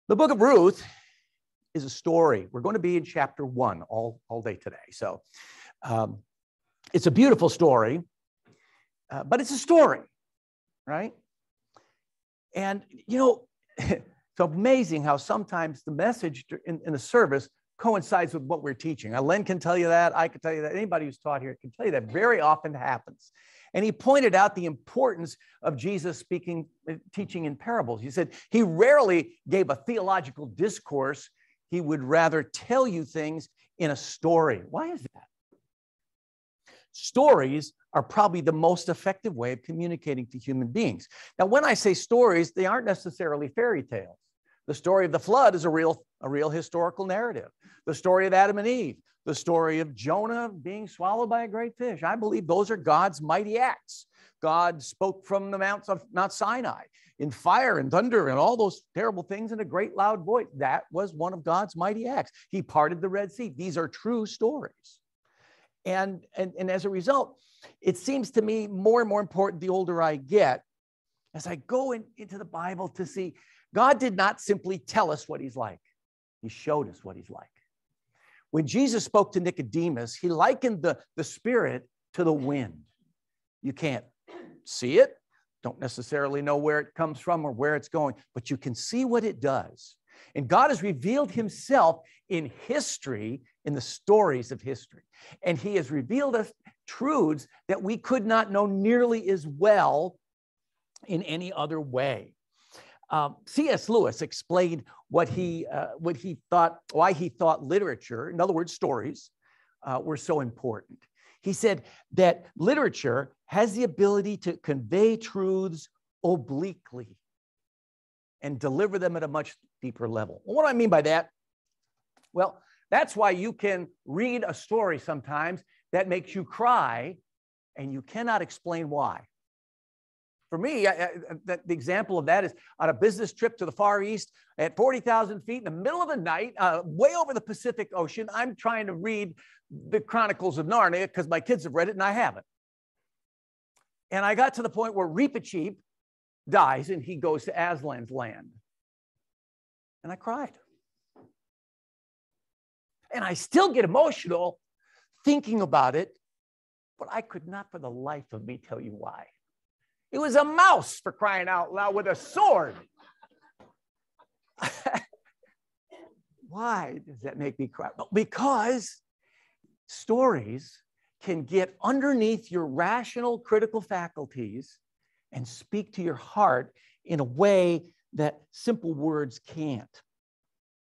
The book of Ruth is a story. We're going to be in chapter 1 all day today. So it's a beautiful story, but it's a story, right? And, you know, it's amazing how sometimes the message in the service coincides with what we're teaching. Now, Len can tell you that. I can tell you that. Anybody who's taught here can tell you that very often happens. And he pointed out the importance of Jesus teaching in parables. He said he rarely gave a theological discourse. He would rather tell you things in a story. Why is that? Stories are probably the most effective way of communicating to human beings. Now, when I say stories, they aren't necessarily fairy tales. The story of the flood is a real historical narrative. The story of Adam and Eve, the story of Jonah being swallowed by a great fish. I believe those are God's mighty acts. God spoke from the Mount Sinai in fire and thunder and all those terrible things in a great loud voice. That was one of God's mighty acts. He parted the Red Sea. These are true stories. And as a result, it seems to me more and more important the older I get, as I go into the Bible to see God did not simply tell us what he's like. He showed us what he's like. When Jesus spoke to Nicodemus, he likened the Spirit to the wind. You can't see it, don't necessarily know where it comes from or where it's going, but you can see what it does. And God has revealed himself in history, in the stories of history. And he has revealed us truths that we could not know nearly as well in any other way. C.S. Lewis explained why he thought literature, in other words, stories, were so important. He said that literature has the ability to convey truths obliquely and deliver them at a much deeper level. Well, what do I mean by that? Well, that's why you can read a story sometimes that makes you cry and you cannot explain why. For me, the example of that is on a business trip to the Far East at 40,000 feet in the middle of the night, way over the Pacific Ocean. I'm trying to read the Chronicles of Narnia because my kids have read it and I haven't. And I got to the point where Reepicheep dies and he goes to Aslan's land. And I cried. And I still get emotional thinking about it, but I could not for the life of me tell you why. It was a mouse, for crying out loud, with a sword. Why does that make me cry? Well, because stories can get underneath your rational, critical faculties and speak to your heart in a way that simple words can't.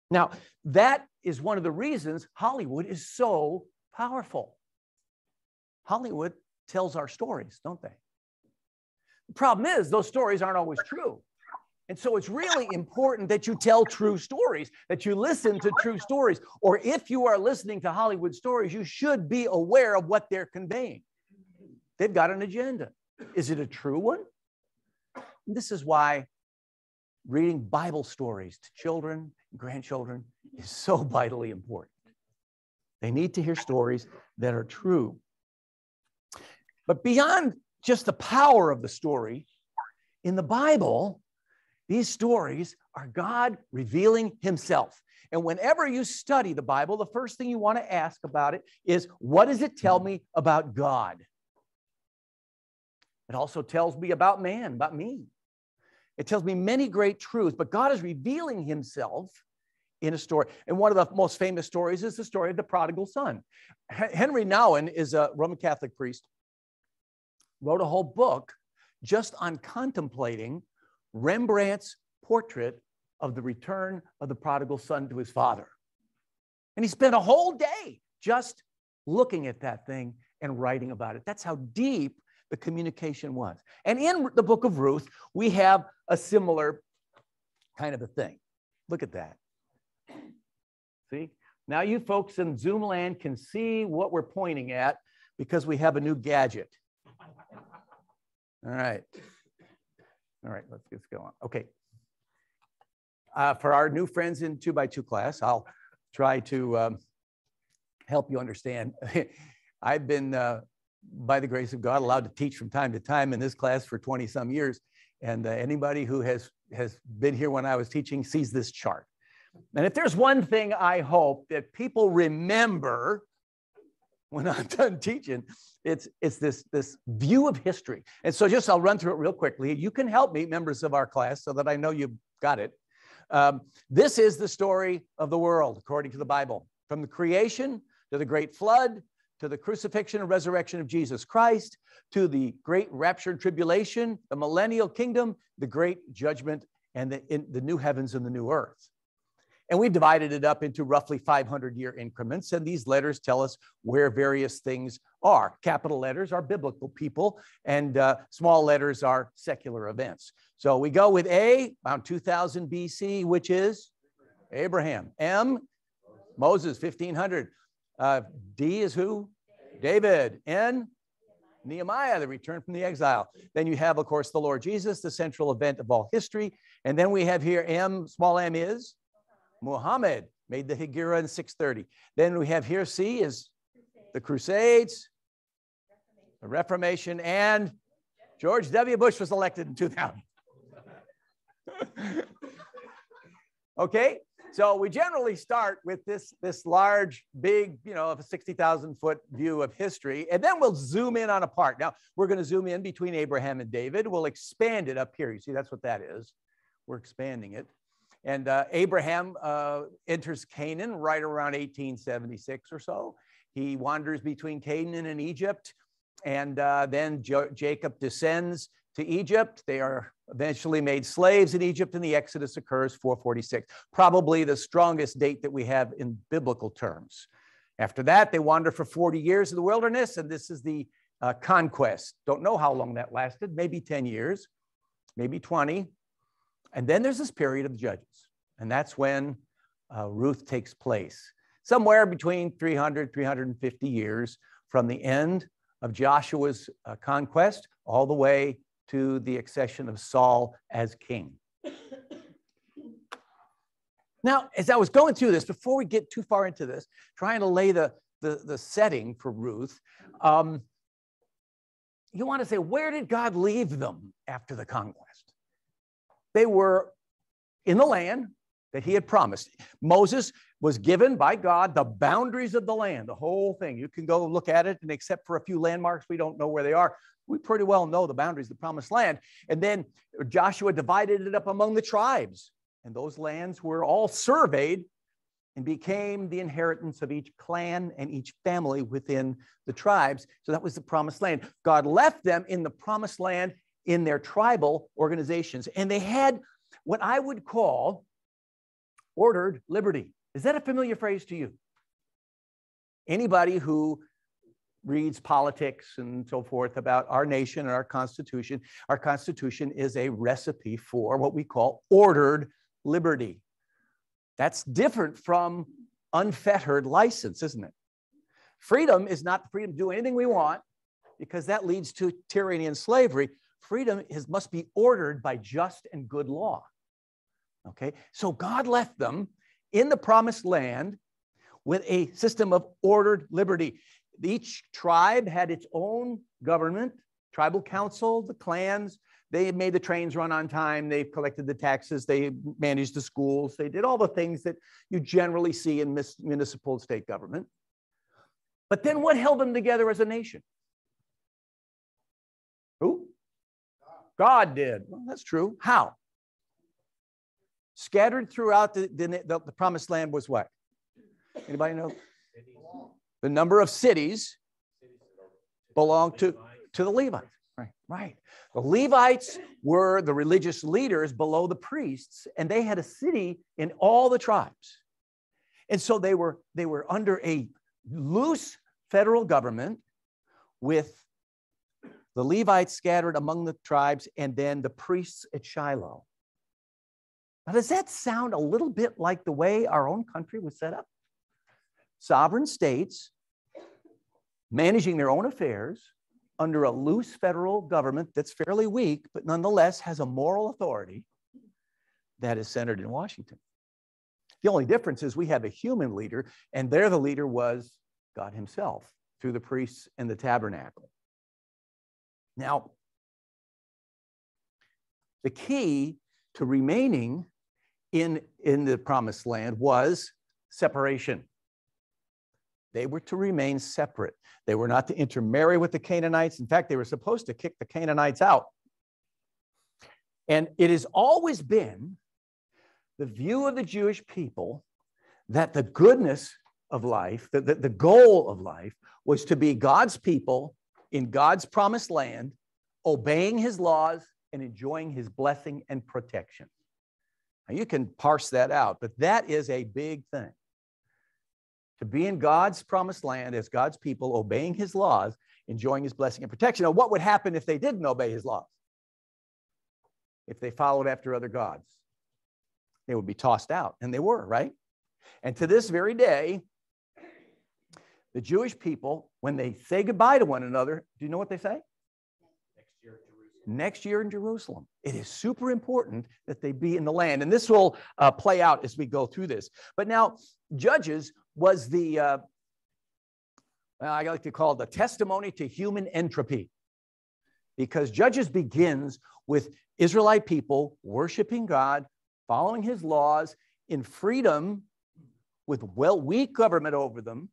Now, that is one of the reasons Hollywood is so powerful. Hollywood tells our stories, don't they? The problem is those stories aren't always true. And so it's really important that you tell true stories, that you listen to true stories. Or if you are listening to Hollywood stories, you should be aware of what they're conveying. They've got an agenda. Is it a true one? And this is why reading Bible stories to children and grandchildren is so vitally important. They need to hear stories that are true. But beyond just the power of the story, in the Bible, these stories are God revealing himself. And whenever you study the Bible, the first thing you want to ask about it is, what does it tell me about God? It also tells me about man, about me. It tells me many great truths, but God is revealing himself in a story. And one of the most famous stories is the story of the prodigal son. Henry Nouwen is a Roman Catholic priest, wrote a whole book just on contemplating Rembrandt's portrait of the return of the prodigal son to his father. And he spent a whole day just looking at that thing and writing about it. That's how deep the communication was. And in the book of Ruth, we have a similar kind of a thing. Look at that. See? Now you folks in Zoom land can see what we're pointing at because we have a new gadget. All right. All right, let's go on. Okay. For our new friends in 2x2 class, I'll try to help you understand. I've been, by the grace of God, allowed to teach from time to time in this class for 20 some years. And anybody who has been here when I was teaching sees this chart. And if there's one thing I hope that people remember when I'm done teaching, it's this view of history. And so I'll run through it real quickly. You can help me, members of our class, so that I know you've got it. This is the story of the world, according to the Bible, from the creation to the great flood, to the crucifixion and resurrection of Jesus Christ, to the great rapture and tribulation, the millennial kingdom, the great judgment, and the new heavens and the new earth. And we've divided it up into roughly 500-year increments, and these letters tell us where various things are. Capital letters are biblical people, and small letters are secular events. So we go with A, around 2000 BC, which is Abraham. M, Moses, 1500. D is who? David. N, Nehemiah, the return from the exile. Then you have, of course, the Lord Jesus, the central event of all history. And then we have here M, small m is Muhammad, made the Hijra in 630. Then we have here C is the Crusades, the Reformation, and George W. Bush was elected in 2000. Okay, so we generally start with this large, big, of a 60,000-foot view of history, and then we'll zoom in on a part. Now, we're going to zoom in between Abraham and David. We'll expand it up here. You see, that's what that is. We're expanding it. And Abraham enters Canaan right around 1876 or so. He wanders between Canaan and Egypt, and then Jacob descends to Egypt. They are eventually made slaves in Egypt, and the Exodus occurs 446, probably the strongest date that we have in biblical terms. After that, they wander for 40 years in the wilderness, and this is the conquest. Don't know how long that lasted, maybe 10 years, maybe 20. And then there's this period of Judges, and that's when Ruth takes place, somewhere between 300, 350 years from the end of Joshua's conquest all the way to the accession of Saul as king. Now, as I was going through this, before we get too far into this, trying to lay the setting for Ruth, you want to say, where did God leave them after the conquest? They were in the land that he had promised. Moses was given by God the boundaries of the land, the whole thing. You can go look at it, and except for a few landmarks, we don't know where they are. We pretty well know the boundaries of the promised land. And then Joshua divided it up among the tribes, and those lands were all surveyed and became the inheritance of each clan and each family within the tribes. So that was the promised land. God left them in the promised land in their tribal organizations, and they had what I would call ordered liberty. Is that a familiar phrase to you? Anybody who reads politics and so forth about our nation and our Constitution is a recipe for what we call ordered liberty. That's different from unfettered license, isn't it? Freedom is not the freedom to do anything we want, because that leads to tyranny and slavery. Freedom must be ordered by just and good law. Okay, so God left them in the promised land with a system of ordered liberty. Each tribe had its own government, tribal council, the clans. They made the trains run on time. They collected the taxes. They managed the schools. They did all the things that you generally see in municipal state government. But then what held them together as a nation? Who? God did. Well, that's true. How? Scattered throughout the promised land was what? Anybody know? The number of cities belonged to the Levites. Right. The Levites were the religious leaders below the priests, and they had a city in all the tribes. And so they were under a loose federal government with the Levites scattered among the tribes, and then the priests at Shiloh. Now, does that sound a little bit like the way our own country was set up? Sovereign states managing their own affairs under a loose federal government that's fairly weak, but nonetheless has a moral authority that is centered in Washington. The only difference is we have a human leader, and there the leader was God himself through the priests and the tabernacle. Now, The key to remaining in the promised land was separation. They were to remain separate. They were not to intermarry with the Canaanites. In fact, they were supposed to kick the Canaanites out. And it has always been the view of the Jewish people that the goodness of life, the goal of life, was to be God's people in God's promised land, obeying his laws and enjoying his blessing and protection. Now, you can parse that out, but that is a big thing. To be in God's promised land as God's people, obeying his laws, enjoying his blessing and protection. Now, what would happen if they didn't obey his laws? If they followed after other gods? They would be tossed out, and they were, right? And to this very day, the Jewish people, when they say goodbye to one another, do you know what they say? Next year in Jerusalem. It is super important that they be in the land. And this will play out as we go through this. But now, Judges was the, I like to call it the testimony to human entropy. Because Judges begins with Israelite people worshiping God, following his laws, in freedom, with weak government over them,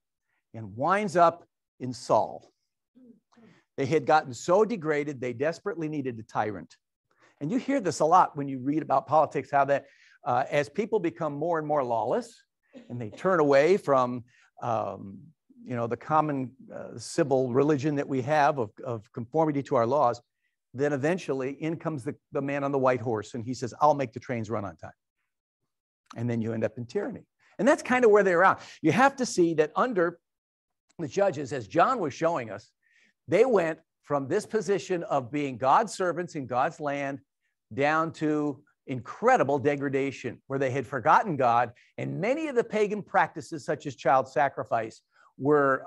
and winds up in Saul. They had gotten so degraded, they desperately needed a tyrant. And you hear this a lot when you read about politics, how that as people become more and more lawless, and they turn away from the common civil religion that we have of conformity to our laws, then eventually in comes the man on the white horse, and he says, I'll make the trains run on time. And then you end up in tyranny. And that's kind of where they're at. You have to see that under the Judges, as John was showing us, they went from this position of being God's servants in God's land down to incredible degradation, where they had forgotten God, and many of the pagan practices, such as child sacrifice, were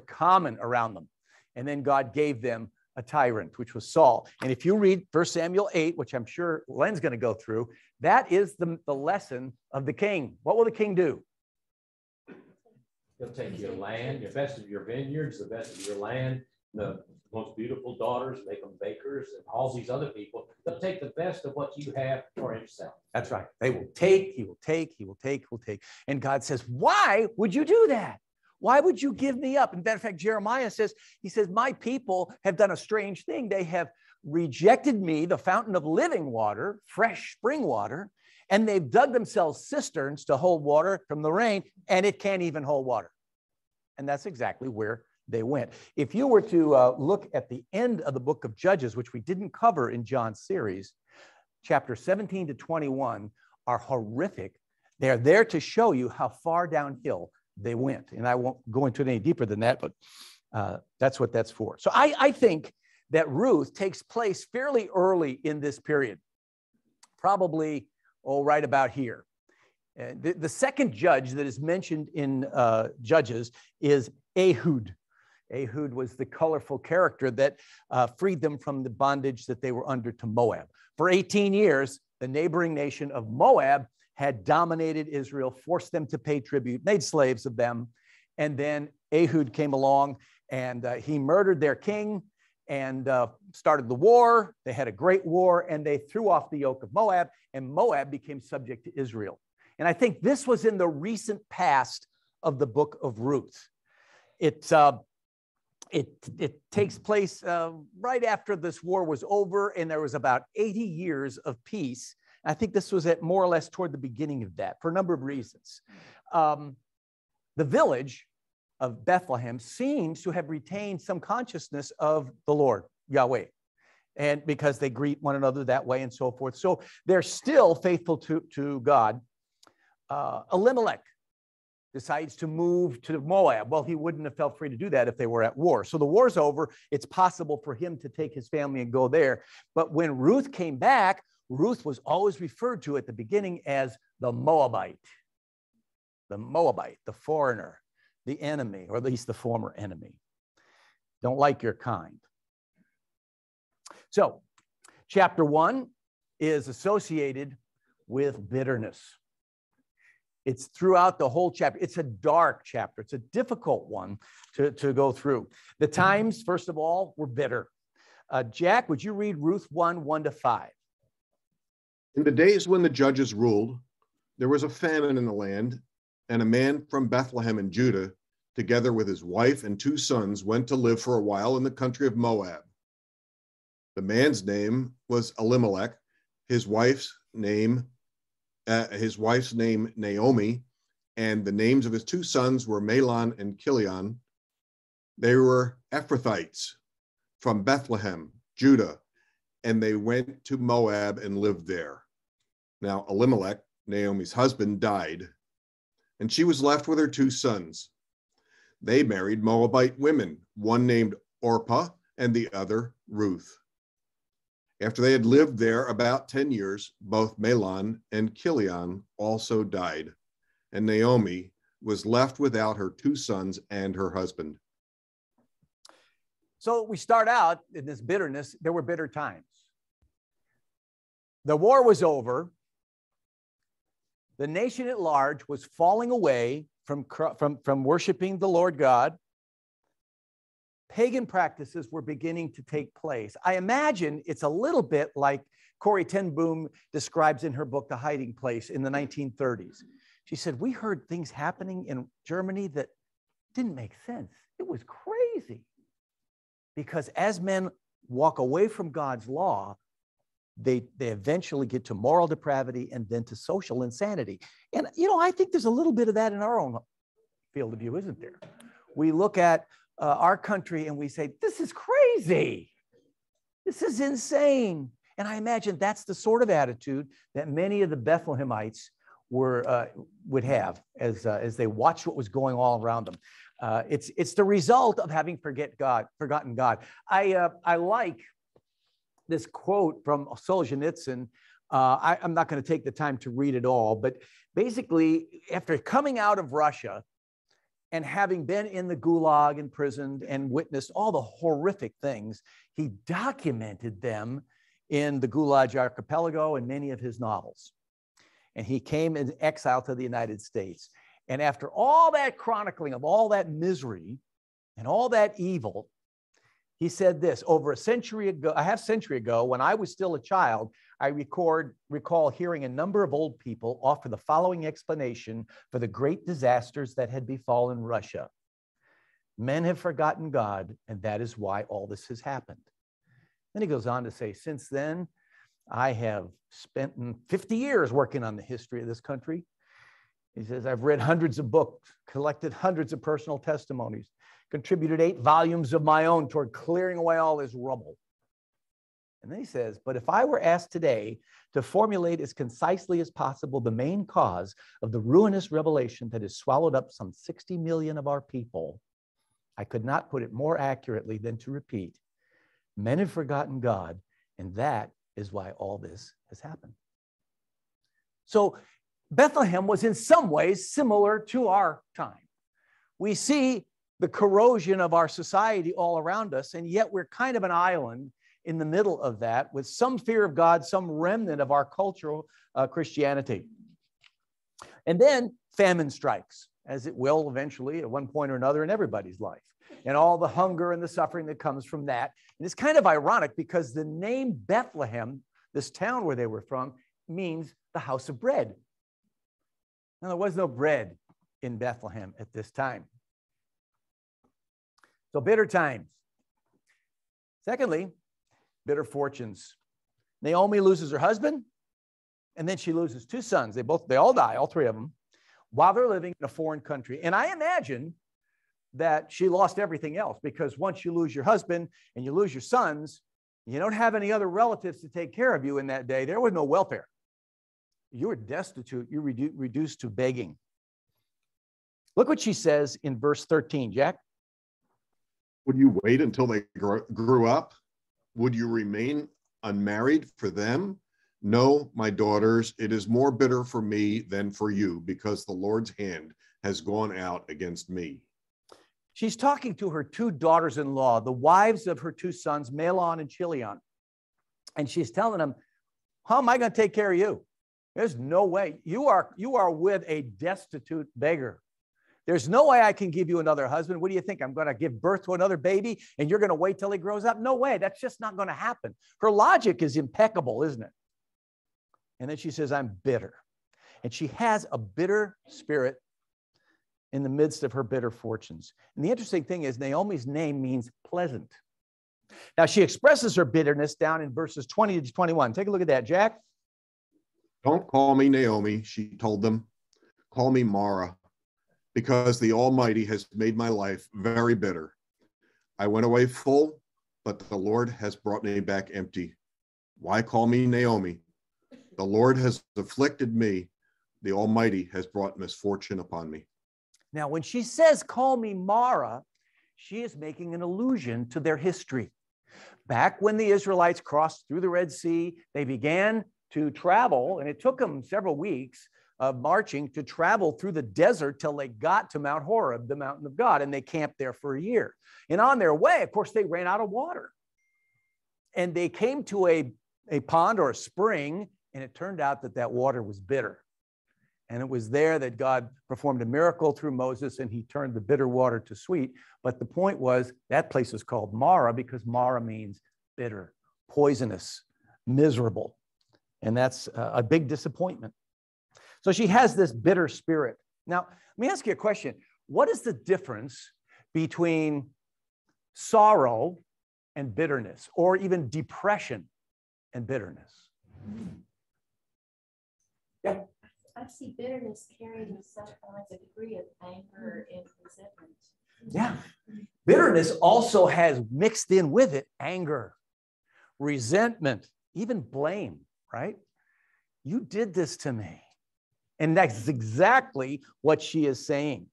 common around them. And then God gave them a tyrant, which was Saul. And if you read 1 Samuel 8, which I'm sure Len's going to go through, that is the lesson of the king. What will the king do? He'll take your land, the best of your vineyards, the best of your land, the most beautiful daughters, make them bakers, and all these other people. They'll take the best of what you have for himself. That's right. They will take, he will take, he will take, he will take. And God says, why would you do that? Why would you give me up? In fact, Jeremiah says, he says, my people have done a strange thing. They have rejected me, the fountain of living water, fresh spring water, and they've dug themselves cisterns to hold water from the rain, and it can't even hold water. And that's exactly where they went. If you were to look at the end of the book of Judges, which we didn't cover in John's series, chapter 17 to 21 are horrific. They're there to show you how far downhill they went. And I won't go into it any deeper than that, but that's what that's for. So I think that Ruth takes place fairly early in this period, probably, right about here. The second judge that is mentioned in Judges is Ehud. Ehud was the colorful character that freed them from the bondage that they were under to Moab. For 18 years, the neighboring nation of Moab had dominated Israel, forced them to pay tribute, made slaves of them. And then Ehud came along and he murdered their king and started the war. They had a great war and they threw off the yoke of Moab, and Moab became subject to Israel. And I think this was in the recent past of the book of Ruth. It takes place right after this war was over, and there was about 80 years of peace. I think this was at more or less toward the beginning of that for a number of reasons. The village of Bethlehem seems to have retained some consciousness of the Lord, Yahweh, and because they greet one another that way and so forth. So they're still faithful to God. Elimelech decides to move to Moab. Well, he wouldn't have felt free to do that if they were at war. So the war's over. It's possible for him to take his family and go there. But when Ruth came back, Ruth was always referred to at the beginning as the Moabite, the foreigner, the enemy, or at least the former enemy. Don't like your kind. So chapter 1 is associated with bitterness. It's throughout the whole chapter. It's a dark chapter. It's a difficult one to go through. The times, first of all, were bitter. Jack, would you read Ruth 1, 1 to 5? In the days when the judges ruled, there was a famine in the land, and a man from Bethlehem in Judah, together with his wife and 2 sons, went to live for a while in the country of Moab. The man's name was Elimelech, his wife's name Naomi, and the names of his 2 sons were Mahlon and Chilion. They were Ephrathites from Bethlehem, Judah, and they went to Moab and lived there. Now Elimelech, Naomi's husband, died, and she was left with her 2 sons. They married Moabite women, one named Orpah and the other Ruth. After they had lived there about 10 years, both Mahlon and Chilion also died, and Naomi was left without her 2 sons and her husband. So we start out in this bitterness. There were bitter times. The war was over. The nation at large was falling away from worshiping the Lord God. Pagan practices were beginning to take place. I imagine it's a little bit like Corrie ten Boom describes in her book, The Hiding Place, in the 1930s. She said, we heard things happening in Germany that didn't make sense. It was crazy. Because as men walk away from God's law, they eventually get to moral depravity and then to social insanity. And, I think there's a little bit of that in our own field of view, isn't there? We look at our country and we say, this is crazy. This is insane. And I imagine that's the sort of attitude that many of the Bethlehemites would have as they watched what was going all around them. It's the result of having forgotten God. I like this quote from Solzhenitsyn. I'm not going to take the time to read it all, but basically, after coming out of Russia and having been in the Gulag, imprisoned, and witnessed all the horrific things, he documented them in the Gulag Archipelago and many of his novels. And he came in exile to the United States. And after all that chronicling of all that misery and all that evil, he said this: over a half century ago, when I was still a child, I recall hearing a number of old people offer the following explanation for the great disasters that had befallen Russia. Men have forgotten God, and that is why all this has happened. Then he goes on to say, since then, I have spent 50 years working on the history of this country. He says, I've read hundreds of books, collected hundreds of personal testimonies, contributed 8 volumes of my own toward clearing away all this rubble. And then he says, but if I were asked today to formulate as concisely as possible the main cause of the ruinous revelation that has swallowed up some 60 million of our people, I could not put it more accurately than to repeat, men have forgotten God, and that is why all this has happened. So Bethlehem was in some ways similar to our time. We see the corrosion of our society all around us, and yet we're kind of an island in the middle of that with some fear of God, some remnant of our cultural Christianity. And then famine strikes, as it will eventually at one point or another in everybody's life, and all the hunger and the suffering that comes from that. And it's kind of ironic because the name Bethlehem, this town where they were from, means the house of bread. Now, there was no bread in Bethlehem at this time. So bitter times. Secondly, bitter fortunes. Naomi loses her husband, and then she loses 2 sons. They all die, all 3 of them, while they're living in a foreign country. And I imagine that she lost everything else, because once you lose your husband and you lose your sons, you don't have any other relatives to take care of you in that day. There was no welfare. You were destitute. You're reduced to begging. Look what she says in verse 13, Jack. Would you wait until they grew up? Would you remain unmarried for them? No, my daughters, it is more bitter for me than for you, because the Lord's hand has gone out against me. She's talking to her 2 daughters-in-law, the wives of her 2 sons, Mahlon and Chilion. And she's telling them, how am I going to take care of you? There's no way. You are with a destitute beggar. There's no way I can give you another husband. What do you think? I'm going to give birth to another baby and you're going to wait till he grows up? No way. That's just not going to happen. Her logic is impeccable, isn't it? And then she says, I'm bitter. And she has a bitter spirit in the midst of her bitter fortunes. And the interesting thing is Naomi's name means pleasant. Now, she expresses her bitterness down in verses 20 to 21. Take a look at that, Jack. Don't call me Naomi, she told them. Call me Mara, because the Almighty has made my life very bitter. I went away full, but the Lord has brought me back empty. Why call me Naomi? The Lord has afflicted me. The Almighty has brought misfortune upon me. Now, when she says, call me Mara, she is making an allusion to their history. Back when the Israelites crossed through the Red Sea, they began to travel, and it took them several weeks of marching to travel through the desert till they got to Mount Horeb, the mountain of God, and they camped there for a year. And on their way, of course, they ran out of water. And they came to a pond or a spring, and it turned out that that water was bitter. And it was there that God performed a miracle through Moses, and he turned the bitter water to sweet. But the point was that place is called Mara because Mara means bitter, poisonous, miserable. And that's a big disappointment. So she has this bitter spirit. Now, let me ask you a question. What is the difference between sorrow and bitterness, or even depression and bitterness? Yeah. I see bitterness carried with sometimes a degree of anger and resentment. Yeah. Bitterness also has mixed in with it anger, resentment, even blame, right? You did this to me. And that's exactly what she is saying.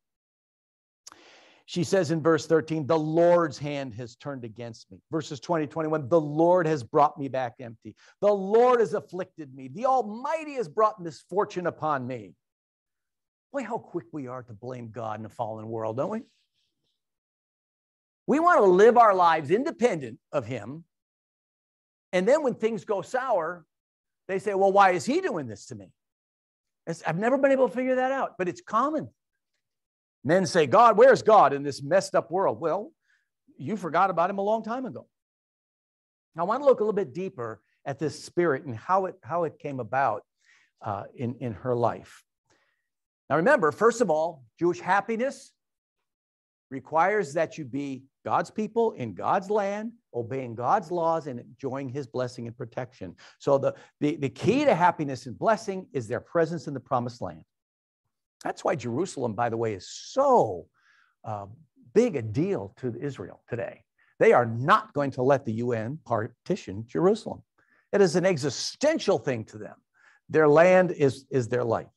She says in verse 13, the Lord's hand has turned against me. Verses 20, 21, the Lord has brought me back empty. The Lord has afflicted me. The Almighty has brought misfortune upon me. Boy, how quick we are to blame God in a fallen world, don't we? We want to live our lives independent of him. And then when things go sour, they say, well, why is he doing this to me? I've never been able to figure that out, but it's common. Men say, God, where's God in this messed up world? Well, you forgot about him a long time ago. Now, I want to look a little bit deeper at this spirit and how it came about in her life. Now, remember, first of all, Jewish happiness requires that you be God's people in God's land, obeying God's laws and enjoying his blessing and protection. So the key to happiness and blessing is their presence in the promised land. That's why Jerusalem, by the way, is so big a deal to Israel today. They are not going to let the UN partition Jerusalem. It is an existential thing to them. Their land is their life.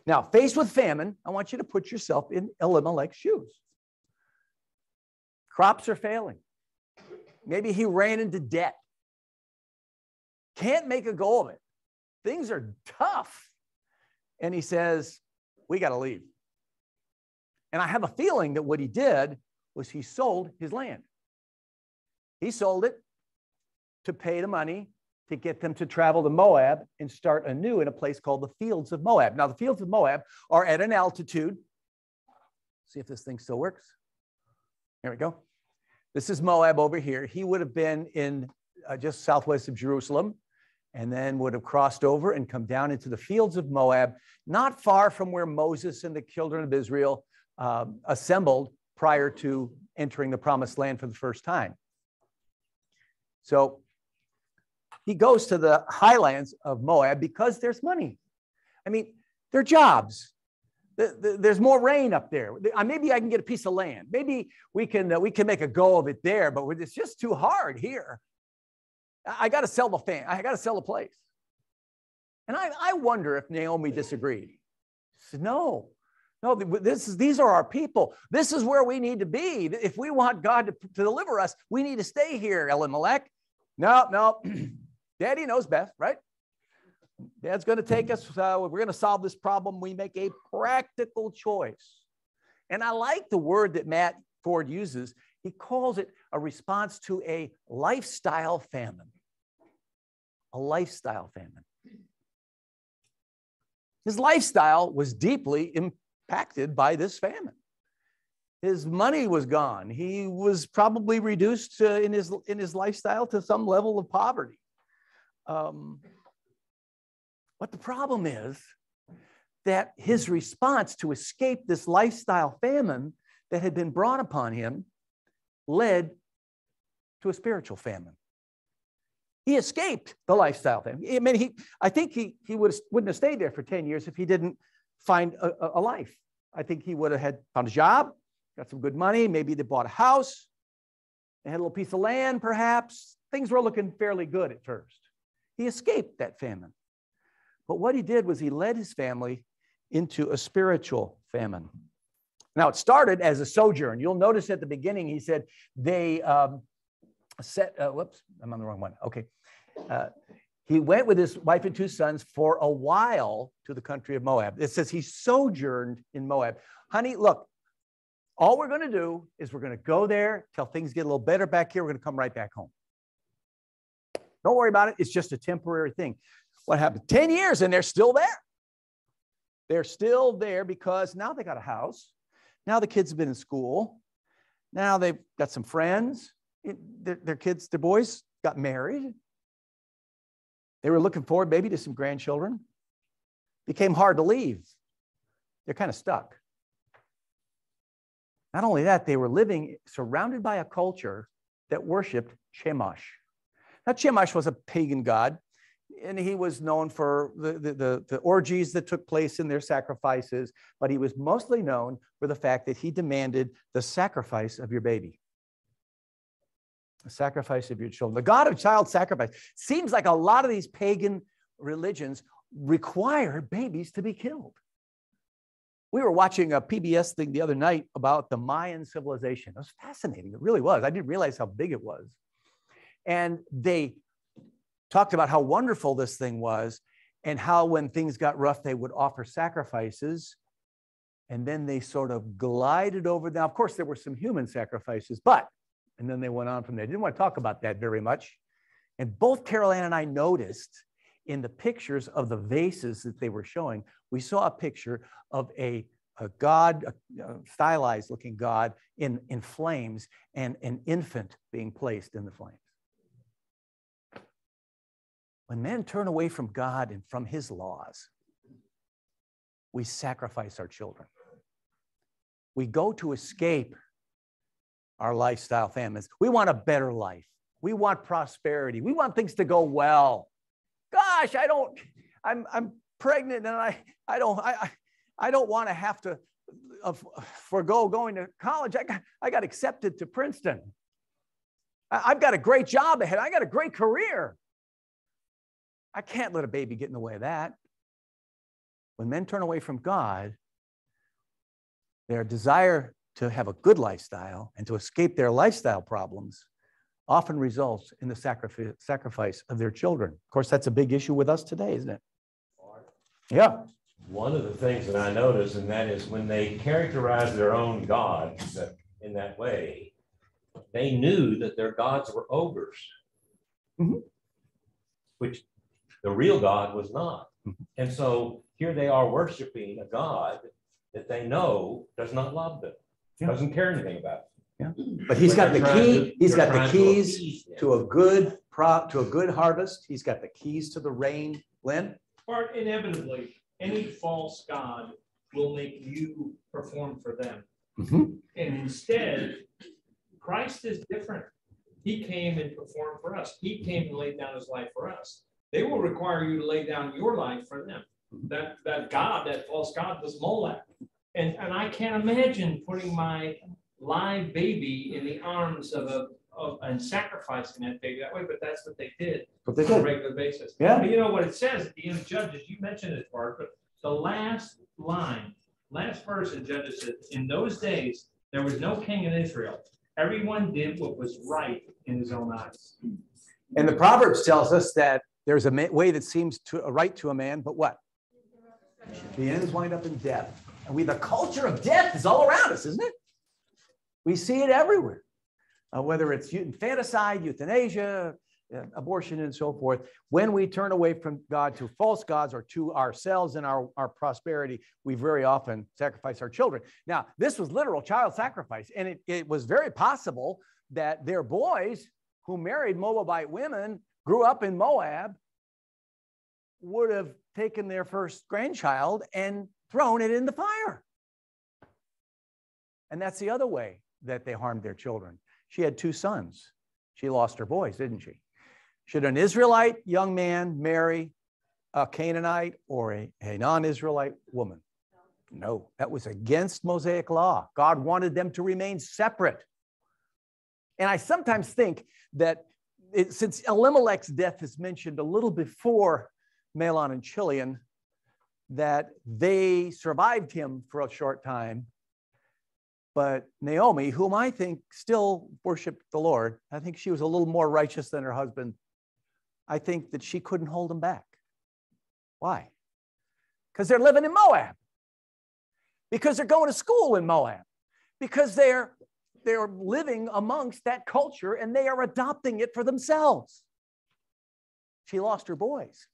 Now, faced with famine, I want you to put yourself in Elimelech's shoes. Crops are failing. Maybe he ran into debt. Can't make a go of it. Things are tough. And he says, we got to leave. And I have a feeling that what he did was he sold his land. He sold it to pay the money to get them to travel to Moab and start anew in a place called the Fields of Moab. Now, the Fields of Moab are at an altitude. See if this thing still works. Here we go. This is Moab over here. He would have been in just southwest of Jerusalem, and then would have crossed over and come down into the Fields of Moab, not far from where Moses and the children of Israel assembled prior to entering the promised land for the first time. So he goes to the highlands of Moab because there's money. I mean, there are jobs. There's more rain up there. Maybe I can get a piece of land. Maybe we can make a go of it there, but it's just too hard here. I got to sell the fan. I got to sell the place. And I wonder if Naomi disagreed. She said, no, these are our people. This is where we need to be. If we want God to deliver us, we need to stay here, Elimelech. No, Daddy knows best, right? Dad's going to take us. We're going to solve this problem. We make a practical choice. And I like the word that Matt Ford uses. He calls it a response to a lifestyle famine. A lifestyle famine. His lifestyle was deeply impacted by this famine. His money was gone. He was probably reduced in his lifestyle to some level of poverty. But the problem is that his response to escape this lifestyle famine that had been brought upon him led to a spiritual famine. He escaped the lifestyle famine. I mean, I think he wouldn't have stayed there for 10 years if he didn't find a life. I think he would have found a job, got some good money. Maybe they bought a house. They had a little piece of land, perhaps. Things were looking fairly good at first. He escaped that famine. But what he did was he led his family into a spiritual famine. Now, it started as a sojourn. You'll notice at the beginning, he said they whoops, I'm on the wrong one. Okay. He went with his wife and 2 sons for a while to the country of Moab. It says he sojourned in Moab. Honey, look, all we're going to do is we're going to go there till things get a little better back here. We're going to come right back home. Don't worry about it. It's just a temporary thing. What happened? 10 years and they're still there. They're still there because now they got a house. Now the kids have been in school. Now they've got some friends. Their kids, their boys got married. They were looking forward maybe to some grandchildren. Became hard to leave. They're kind of stuck. Not only that, they were living surrounded by a culture that worshiped Chemosh. Now, Chemosh was a pagan god, and he was known for the orgies that took place in their sacrifices, but he was mostly known for the fact that he demanded the sacrifice of your baby. The sacrifice of your children. The God of child sacrifice. Seems like a lot of these pagan religions require babies to be killed. We were watching a PBS thing the other night about the Mayan civilization. It was fascinating. It really was. I didn't realize how big it was. And they talked about how wonderful this thing was and how when things got rough, they would offer sacrifices. And then they sort of glided over. Now, of course, there were some human sacrifices, and then they went on from there. Didn't want to talk about that very much. And both Carol Ann and I noticed in the pictures of the vases that they were showing, we saw a picture of a god, a stylized looking god in flames and an infant being placed in the flames. When men turn away from God and from his laws, we sacrifice our children. We go to escape our lifestyle famines. We want a better life. We want prosperity. We want things to go well. Gosh, I'm pregnant and I don't want to have to forego going to college. I got accepted to Princeton. I've got a great job ahead. I got a great career. I can't let a baby get in the way of that. When men turn away from God, their desire to have a good lifestyle and to escape their lifestyle problems often results in the sacrifice of their children. Of course, that's a big issue with us today, isn't it? Yeah. One of the things that I noticed, and that is when they characterize their own gods in that way, they knew that their gods were ogres, which the real God was not. And so here they are worshiping a God that they know does not love them, doesn't care anything about them. Yeah. But he's got the key. He's got the keys to a good harvest. He's got the keys to the rain. Lynn? Or inevitably, any false god will make you perform for them. And instead, Christ is different. He came and performed for us. He came and laid down his life for us. They will require you to lay down your life for them. That God, that false god, was Molech. And I can't imagine putting my live baby in the arms and sacrificing that baby that way, but that's what they did on a regular basis. Yeah. But you know what it says at the end of Judges, you mentioned it, Bart, but the last verse in Judges says, in those days, there was no king in Israel. Everyone did what was right in his own eyes. And the Proverbs tells us that there's a way that seems right to a man, but what? The ends wind up in death. And the culture of death is all around us, isn't it? We see it everywhere. Whether it's infanticide, euthanasia, abortion, and so forth. When we turn away from God to false gods or to ourselves and our prosperity, we very often sacrifice our children. Now, this was literal child sacrifice, and it was very possible that their boys who married Moabite women grew up in Moab would have taken their first grandchild and thrown it in the fire. And that's the other way that they harmed their children. She had 2 sons. She lost her boys, didn't she? Should an Israelite young man marry a Canaanite or a non-Israelite woman? No, that was against Mosaic law. God wanted them to remain separate. And I sometimes think that since Elimelech's death is mentioned a little before Mahlon and Chilion, that they survived him for a short time. But Naomi, whom I think still worshiped the Lord, I think she was a little more righteous than her husband. I think that she couldn't hold him back. Why? Because they're living in Moab. Because they're going to school in Moab. Because they're living amongst that culture and they are adopting it for themselves. She lost her boys.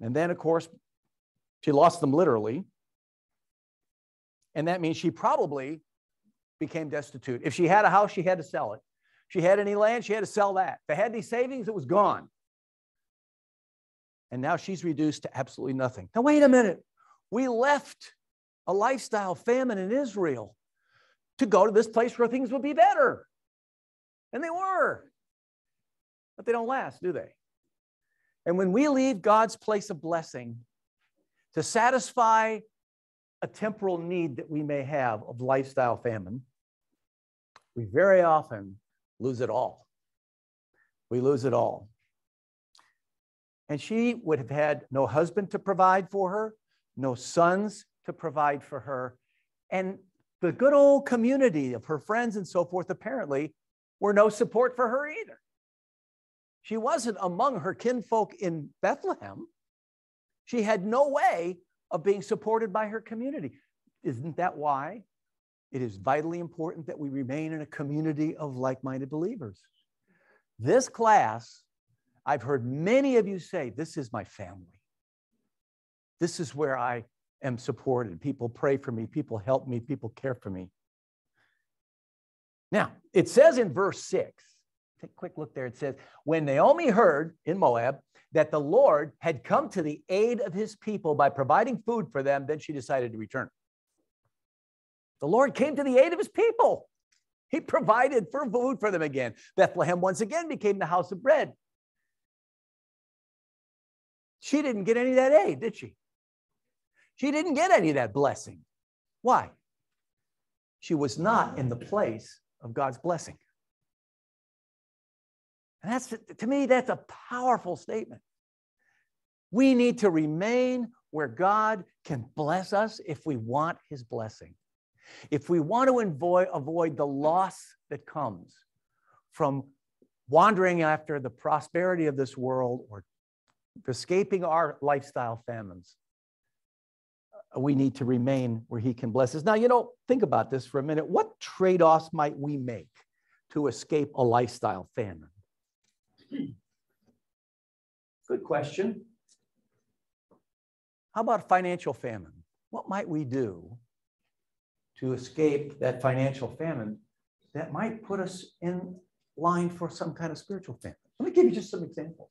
And then, of course, she lost them literally. And that means she probably became destitute. If she had a house, she had to sell it. If she had any land, she had to sell that. If they had any savings, it was gone. And now she's reduced to absolutely nothing. Now, wait a minute. We left a lifestyle famine in Israel to go to this place where things would be better. And they were. But they don't last, do they? And when we leave God's place of blessing to satisfy a temporal need that we may have of lifestyle famine, we very often lose it all. We lose it all. And she would have had no husband to provide for her, no sons to provide for her. And the good old community of her friends and so forth apparently were no support for her either. She wasn't among her kinfolk in Bethlehem. She had no way of being supported by her community. Isn't that why it is vitally important that we remain in a community of like-minded believers? This class, I've heard many of you say, this is my family. This is where I am supported. People pray for me. People help me. People care for me. Now, it says in verse 6, take a quick look there. It says, when Naomi heard in Moab that the Lord had come to the aid of his people by providing food for them, then she decided to return. The Lord came to the aid of his people. He provided for food for them again. Bethlehem once again became the house of bread. She didn't get any of that aid, did she? She didn't get any of that blessing. Why? She was not in the place of God's blessing. And that's, to me, that's a powerful statement. We need to remain where God can bless us if we want his blessing. If we want to avoid the loss that comes from wandering after the prosperity of this world or escaping our lifestyle famines, we need to remain where he can bless us. Now, think about this for a minute. What trade-offs might we make to escape a lifestyle famine? Good question. How about financial famine? What might we do to escape that financial famine that might put us in line for some kind of spiritual famine? Let me give you just some examples.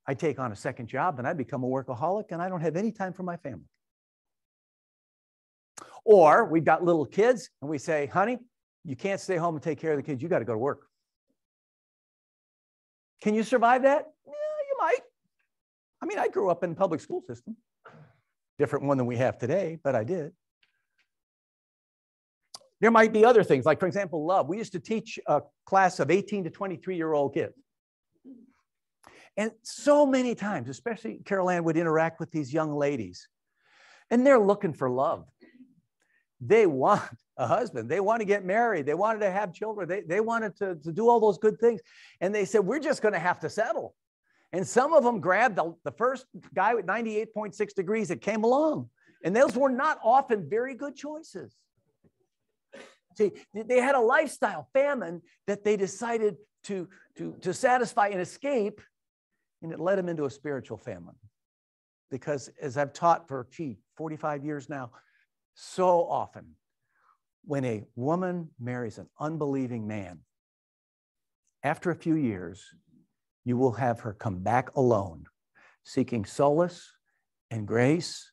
I take on a second job and I become a workaholic and I don't have any time for my family. Or we've got little kids and we say, honey, you can't stay home and take care of the kids. You got to go to work. Can you survive that? Yeah, you might. I mean, I grew up in the public school system. Different one than we have today, but I did. There might be other things, like, for example, love. We used to teach a class of 18 to 23-year-old kids. And so many times, especially Carol Ann would interact with these young ladies, and they're looking for love. They want a husband. They want to get married. They wanted to have children. They wanted to do all those good things. And they said, we're just going to have to settle. And some of them grabbed the first guy with 98.6 degrees that came along. And those were not often very good choices. See, they had a lifestyle famine that they decided to satisfy and escape, and it led them into a spiritual famine. Because as I've taught for, 45 years now, so often when a woman marries an unbelieving man, after a few years, you will have her come back alone, seeking solace and grace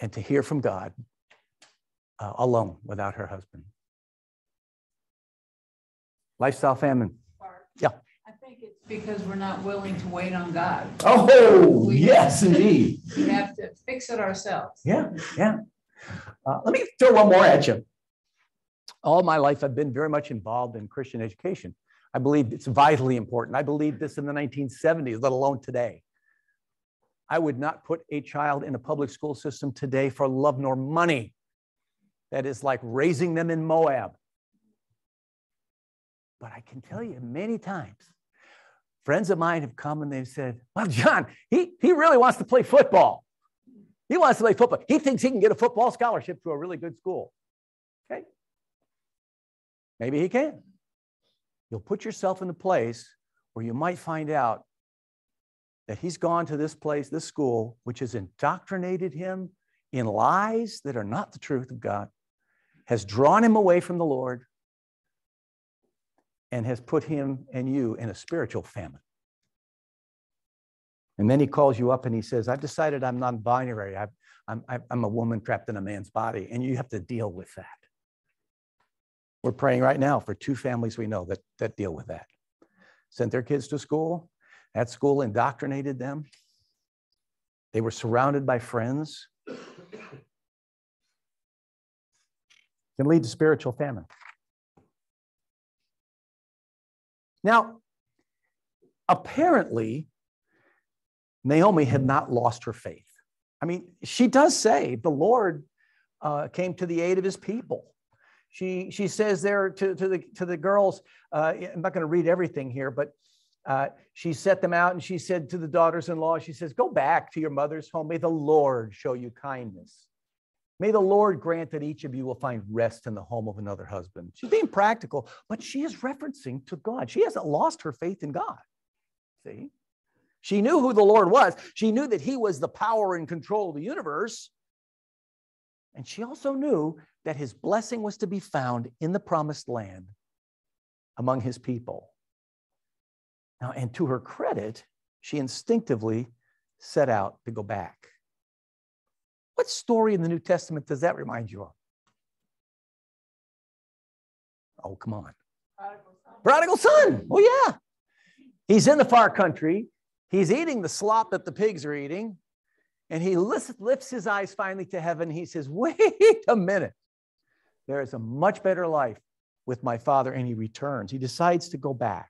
and to hear from God alone without her husband. Lifestyle famine. Yeah. I think it's because we're not willing to wait on God. Oh, yes, indeed. We have to fix it ourselves. Yeah, yeah. Let me throw one more at you. All my life, I've been very much involved in Christian education. I believe it's vitally important. I believed this in the 1970s, let alone today. I would not put a child in a public school system today for love nor money. That is like raising them in Moab. But I can tell you many times, friends of mine have come and they've said, well, John, he really wants to play football. He wants to play football. He thinks he can get a football scholarship to a really good school. Okay. Maybe he can. You'll put yourself in a place where you might find out that he's gone to this place, this school, which has indoctrinated him in lies that are not the truth of God, has drawn him away from the Lord, and has put him and you in a spiritual famine. And then he calls you up and he says, I've decided I'm non-binary. I'm a woman trapped in a man's body, and you have to deal with that. We're praying right now for 2 families we know that deal with that. Sent their kids to school. That school indoctrinated them. They were surrounded by friends. It can lead to spiritual famine. Now, apparently, Naomi had not lost her faith. I mean, she does say the Lord came to the aid of his people. She says there to the girls, I'm not going to read everything here, but she set them out and she said to the daughters-in-law, she says, go back to your mother's home. May the Lord show you kindness. May the Lord grant that each of you will find rest in the home of another husband. She's being practical, but she is referencing to God. She hasn't lost her faith in God. See? She knew who the Lord was. She knew that he was the power and control of the universe. And she also knew that his blessing was to be found in the promised land among his people. Now, and to her credit, she instinctively set out to go back. What story in the New Testament does that remind you of? Oh, come on. Prodigal son. Oh, yeah. He's in the far country. He's eating the slop that the pigs are eating. And he lifts his eyes finally to heaven. He says, wait a minute. There is a much better life with my father. And he returns. He decides to go back.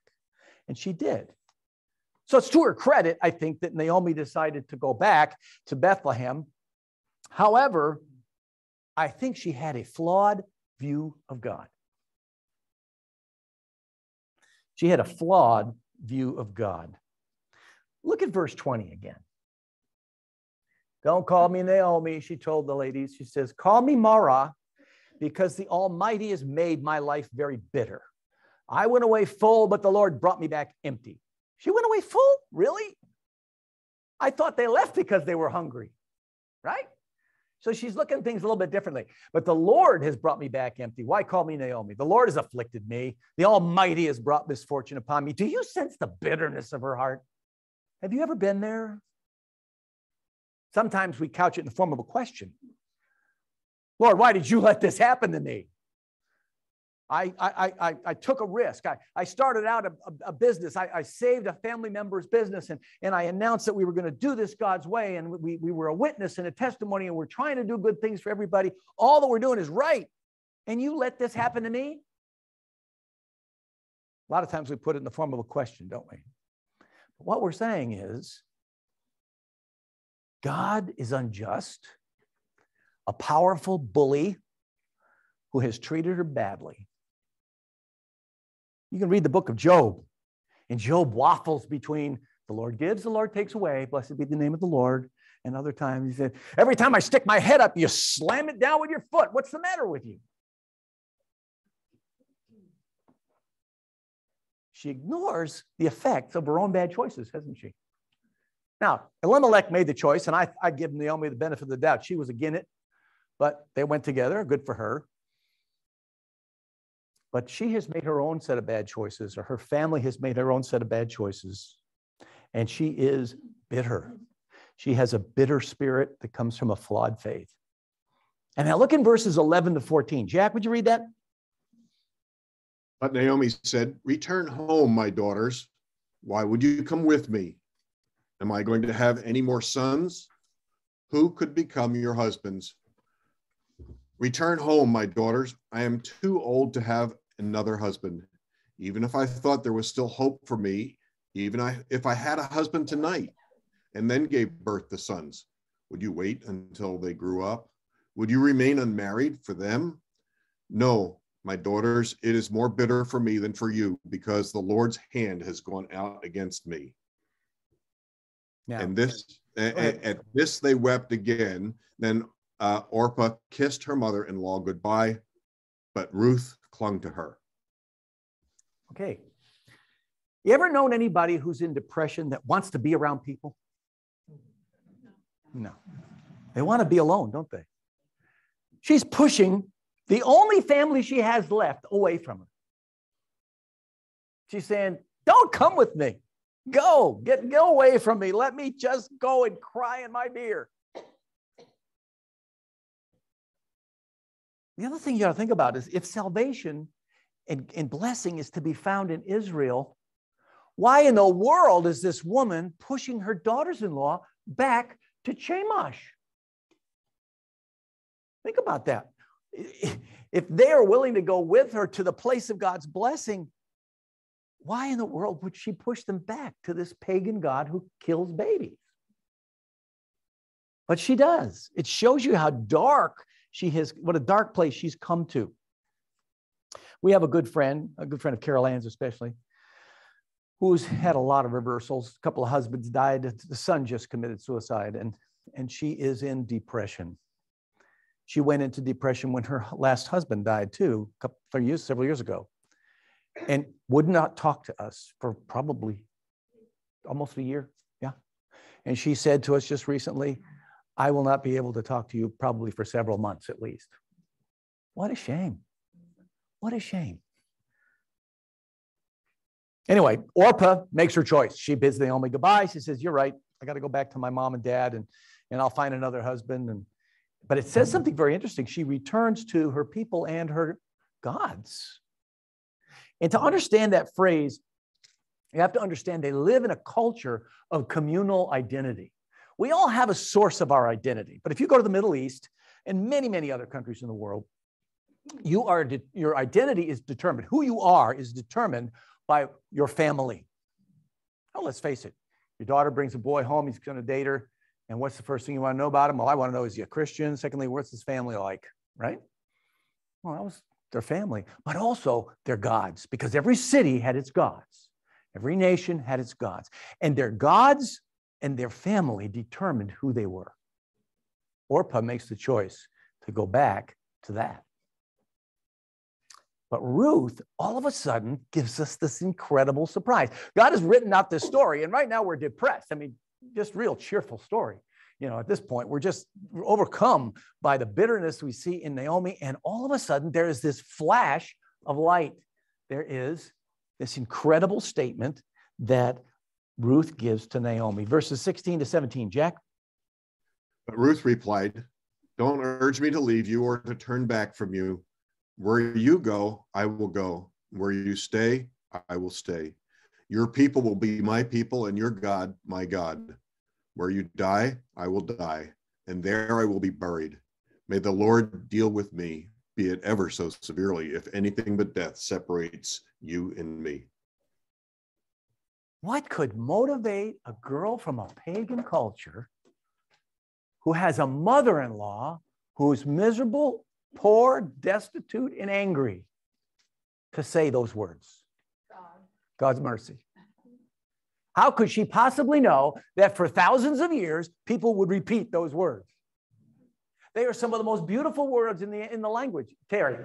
And she did. So it's to her credit, I think, that Naomi decided to go back to Bethlehem. However, I think she had a flawed view of God. She had a flawed view of God. Look at verse 20 again. Don't call me Naomi, she told the ladies. She says, call me Mara, because the Almighty has made my life very bitter. I went away full, but the Lord brought me back empty. She went away full? Really? I thought they left because they were hungry, right? So she's looking at things a little bit differently. But the Lord has brought me back empty. Why call me Naomi? The Lord has afflicted me. The Almighty has brought misfortune upon me. Do you sense the bitterness of her heart? Have you ever been there? Sometimes we couch it in the form of a question. Lord, why did you let this happen to me? I took a risk. I started out a business. I saved a family member's business, and I announced that we were going to do this God's way, and we were a witness and a testimony, and we're trying to do good things for everybody. All that we're doing is right. And you let this happen to me? A lot of times we put it in the form of a question, don't we? But what we're saying is, God is unjust, a powerful bully who has treated her badly. You can read the book of Job, and Job waffles between the Lord gives, the Lord takes away, blessed be the name of the Lord. And other times he said, every time I stick my head up, you slam it down with your foot. What's the matter with you? She ignores the effects of her own bad choices, hasn't she? Now, Elimelech made the choice, and I give Naomi the benefit of the doubt. She was against it, but they went together. Good for her. But she has made her own set of bad choices, or her family has made her own set of bad choices. And she is bitter. She has a bitter spirit that comes from a flawed faith. And now look in verses 11 to 14. Jack, would you read that? But Naomi said, "Return home, my daughters. Why would you come with me? Am I going to have any more sons? Who could become your husbands? Return home, my daughters. I am too old to have another husband. Even if I thought there was still hope for me, if I had a husband tonight and then gave birth to sons, would you wait until they grew up? Would you remain unmarried for them? No, my daughters, it is more bitter for me than for you, because the Lord's hand has gone out against me." Now, And at this they wept again. Then Orpah kissed her mother-in-law goodbye, but Ruth clung to her. okay. You ever known anybody who's in depression that wants to be around people? No. They want to be alone, don't they? She's pushing the only family she has left away from her. She's saying, don't come with me. Go away from me. Let me just go and cry in my beer. The other thing you got to think about is if salvation and blessing is to be found in Israel, why in the world is this woman pushing her daughters-in-law back to Chemosh? Think about that. If they are willing to go with her to the place of God's blessing, why in the world would she push them back to this pagan god who kills babies? But she does. It shows you how dark she has, what a dark place she's come to. We have a good friend of Carol Ann's especially, who's had a lot of reversals. A couple of husbands died. The son just committed suicide, and she is in depression. She went into depression when her last husband died too, several years ago, and would not talk to us for probably almost a year. Yeah. And she said to us just recently, I will not be able to talk to you probably for several months at least. What a shame. What a shame. Anyway, Orpah makes her choice. She bids Naomi goodbye. She says, you're right. I got to go back to my mom and dad, and I'll find another husband. But it says something very interesting. She returns to her people and her gods. And to understand that phrase, you have to understand they live in a culture of communal identity. We all have a source of our identity. But if you go to the Middle East and many, many other countries in the world, your identity is determined. Who you are is determined by your family. Oh, let's face it. Your daughter brings a boy home. He's going to date her. And what's the first thing you want to know about him? Well, I want to know, is he a Christian? Secondly, what's his family like, right? Well, that was their family, but also their gods, because every city had its gods. Every nation had its gods. And their gods and their family determined who they were. Orpah makes the choice to go back to that. But Ruth, all of a sudden, gives us this incredible surprise. God has written out this story, and right now we're depressed. I mean, just real cheerful story. You know, at this point, we're overcome by the bitterness we see in Naomi, and all of a sudden, there is this flash of light. There is this incredible statement that Ruth gives to Naomi. Verses 16 to 17, Jack. But Ruth replied, don't urge me to leave you or to turn back from you. Where you go, I will go. Where you stay, I will stay. Your people will be my people, and your God, my God. Where you die, I will die, and there I will be buried. May the Lord deal with me, be it ever so severely, if anything but death separates you and me. What could motivate a girl from a pagan culture who has a mother-in-law who's miserable, poor, destitute, and angry to say those words? God's mercy. How could she possibly know that for thousands of years, people would repeat those words? They are some of the most beautiful words in the language. Terry.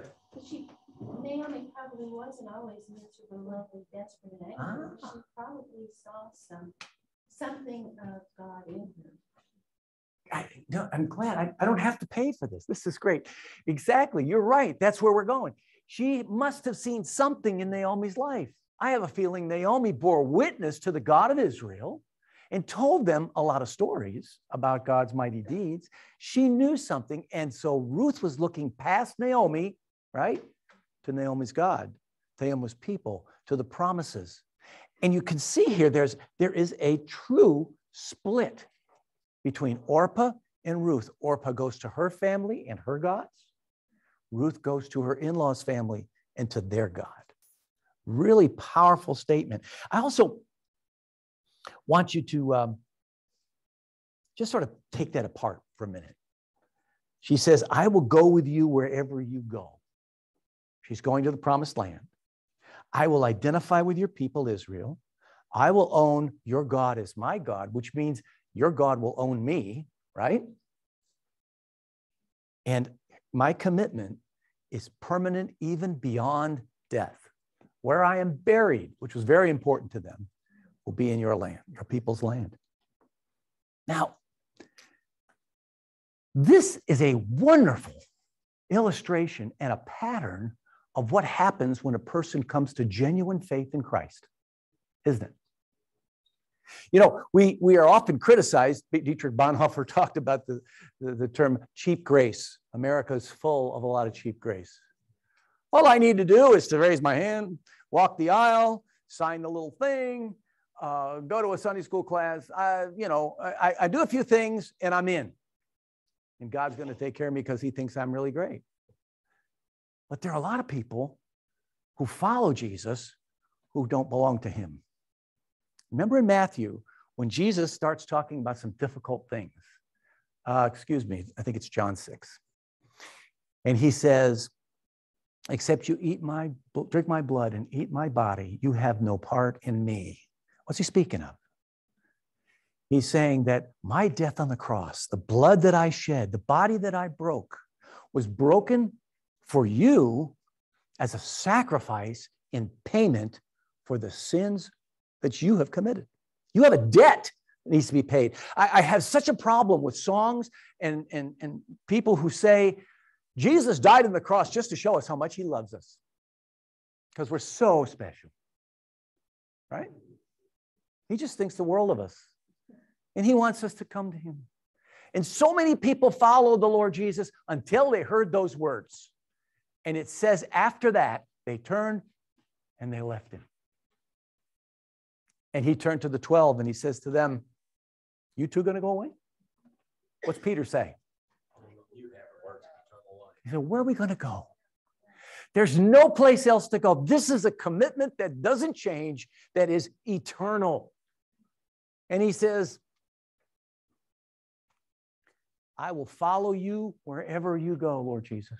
Naomi probably wasn't always miserable, lonely, desperate, and angry. She probably saw something of God in her. I'm glad I don't have to pay for this. This is great. Exactly. You're right. That's where we're going. She must have seen something in Naomi's life. I have a feeling Naomi bore witness to the God of Israel, and told them a lot of stories about God's mighty deeds. She knew something. And so Ruth was looking past Naomi, right, to Naomi's God, to Naomi's people, to the promises. And you can see here, there is a true split between Orpah and Ruth. Orpah goes to her family and her gods. Ruth goes to her in-laws' family and to their God. Really powerful statement. I also want you to just sort of take that apart for a minute. She says, I will go with you wherever you go. She's going to the promised land. I will identify with your people, Israel. I will own your God as my God, which means your God will own me, right? And my commitment is permanent even beyond death. Where I am buried, which was very important to them, will be in your land, your people's land. Now, this is a wonderful illustration and a pattern of what happens when a person comes to genuine faith in Christ, isn't it? You know, we are often criticized. Dietrich Bonhoeffer talked about the term cheap grace. America is full of a lot of cheap grace. All I need to do is to raise my hand, walk the aisle, sign the little thing, go to a Sunday school class. I do a few things and I'm in. And God's going to take care of me because he thinks I'm really great. But there are a lot of people who follow Jesus who don't belong to him. Remember in Matthew, when Jesus starts talking about some difficult things, I think it's John 6. And he says, except you drink my blood and eat my body, you have no part in me. What's he speaking of? He's saying that my death on the cross, the blood that I shed, the body that I broke, was broken for you as a sacrifice in payment for the sins that you have committed. You have a debt that needs to be paid. I have such a problem with songs and people who say, Jesus died on the cross just to show us how much he loves us. Because we're so special, right? He just thinks the world of us. And he wants us to come to him. And so many people followed the Lord Jesus until they heard those words. And it says after that, they turned and they left him. And he turned to the 12 and he says to them, you two going to go away? What's Peter say? He said, where are we going to go? There's no place else to go. This is a commitment that doesn't change, that is eternal. And he says, I will follow you wherever you go, Lord Jesus.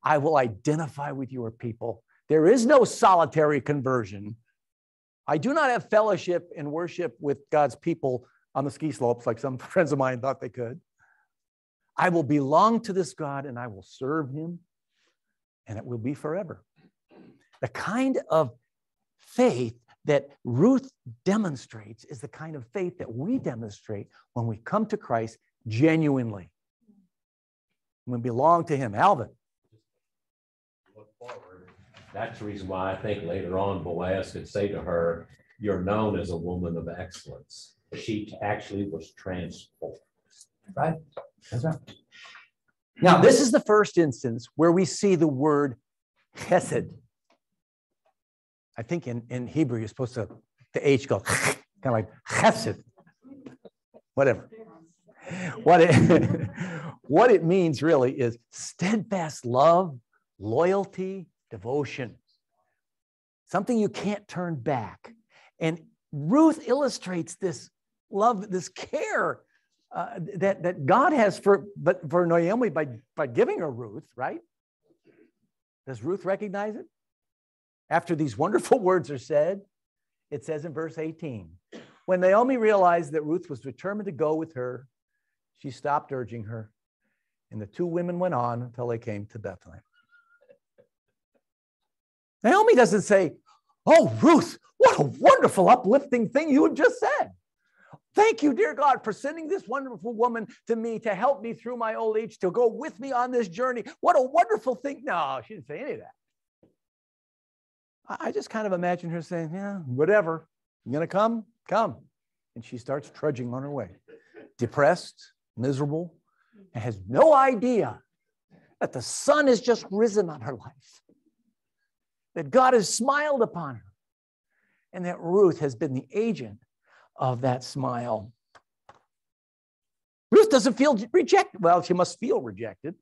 I will identify with your people. There is no solitary conversion. I do not have fellowship and worship with God's people on the ski slopes like some friends of mine thought they could. I will belong to this God and I will serve him, and it will be forever. The kind of faith that Ruth demonstrates is the kind of faith that we demonstrate when we come to Christ genuinely. We belong to him. Alvin. Look forward. That's the reason why I think later on Boaz could say to her, you're known as a woman of excellence. She actually was transformed. Right? That's right. Now, this is the first instance where we see the word chesed. I think in Hebrew, you're supposed to, the H go, kind of like chesed. Whatever. What it means really is steadfast love, loyalty, devotion. Something you can't turn back. And Ruth illustrates this love, this care that God has for Naomi by giving her Ruth, right? Does Ruth recognize it? After these wonderful words are said, it says in verse 18, when Naomi realized that Ruth was determined to go with her, she stopped urging her, and the two women went on until they came to Bethlehem. Naomi doesn't say, oh, Ruth, what a wonderful, uplifting thing you have just said. Thank you, dear God, for sending this wonderful woman to me to help me through my old age, to go with me on this journey. What a wonderful thing. No, she didn't say any of that. I just kind of imagine her saying, yeah, whatever. You're going to come? Come. And she starts trudging on her way, depressed, miserable, and has no idea that the sun has just risen on her life, that God has smiled upon her, and that Ruth has been the agent of that smile. Ruth doesn't feel rejected. Well, she must feel rejected.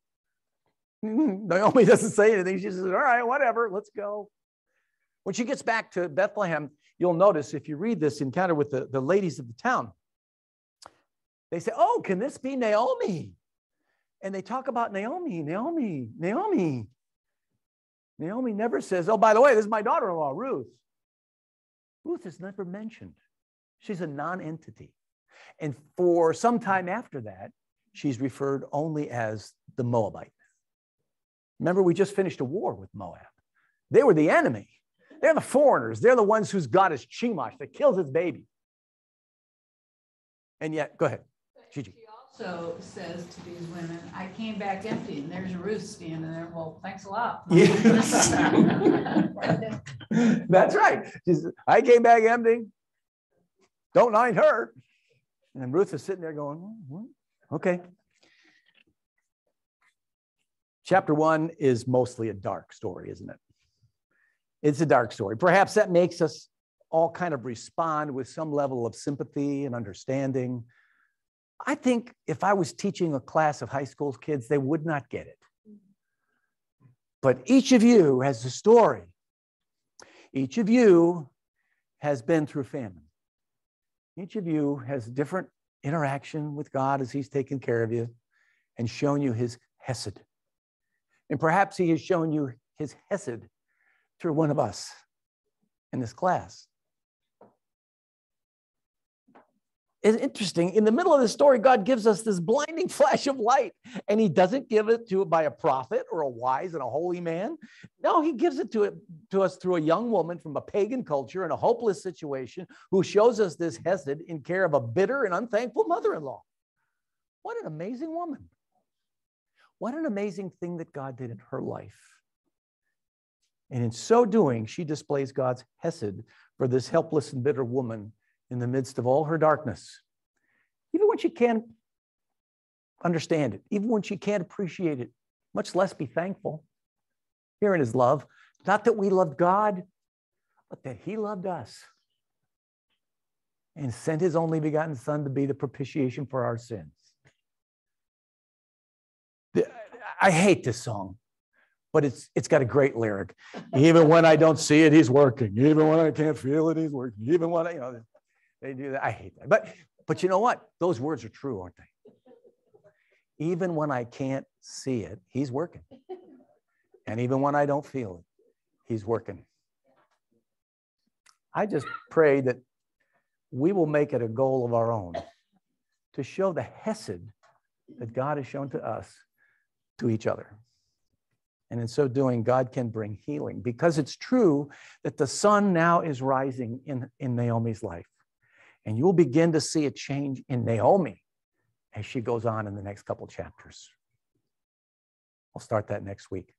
Naomi doesn't say anything. She says, all right, whatever, let's go. When she gets back to Bethlehem, you'll notice if you read this encounter with the ladies of the town, they say, oh, can this be Naomi? And they talk about Naomi. Naomi never says, oh, by the way, this is my daughter-in-law, Ruth. Ruth is never mentioned. She's a non-entity. And for some time after that, she's referred only as the Moabite. Remember, we just finished a war with Moab. They were the enemy. They're the foreigners. They're the ones whose god is Chemosh that kills his baby. And yet, go ahead, Gigi. She also says to these women, I came back empty, and there's Ruth standing there. Well, thanks a lot. Yes. That's right. She says, I came back empty. Don't mind her. And Ruth is sitting there going, okay. Chapter 1 is mostly a dark story, isn't it? It's a dark story. Perhaps that makes us all kind of respond with some level of sympathy and understanding. I think if I was teaching a class of high school kids, they would not get it. But each of you has a story. Each of you has been through famine. Each of you has a different interaction with God as he's taken care of you and shown you his hesed. And perhaps he has shown you his hesed through one of us in this class. It's interesting. In the middle of the story, God gives us this blinding flash of light, and he doesn't give it by a prophet or a wise and a holy man. No, he gives it to us through a young woman from a pagan culture in a hopeless situation who shows us this hesed in care of a bitter and unthankful mother-in-law. What an amazing woman. What an amazing thing that God did in her life. And in so doing, she displays God's hesed for this helpless and bitter woman in the midst of all her darkness. Even when she can't understand it, even when she can't appreciate it, much less be thankful. Here in his love, not that we loved God, but that he loved us and sent his only begotten son to be the propitiation for our sins. I hate this song, but it's got a great lyric. Even when I don't see it, he's working. Even when I can't feel it, he's working. Even when they do that. I hate that. But you know what? Those words are true, aren't they? Even when I can't see it, he's working. And even when I don't feel it, he's working. I just pray that we will make it a goal of our own to show the hesed that God has shown to us to each other. And in so doing, God can bring healing, because it's true that the sun now is rising in Naomi's life. And you'll begin to see a change in Naomi as she goes on in the next couple chapters. I'll start that next week.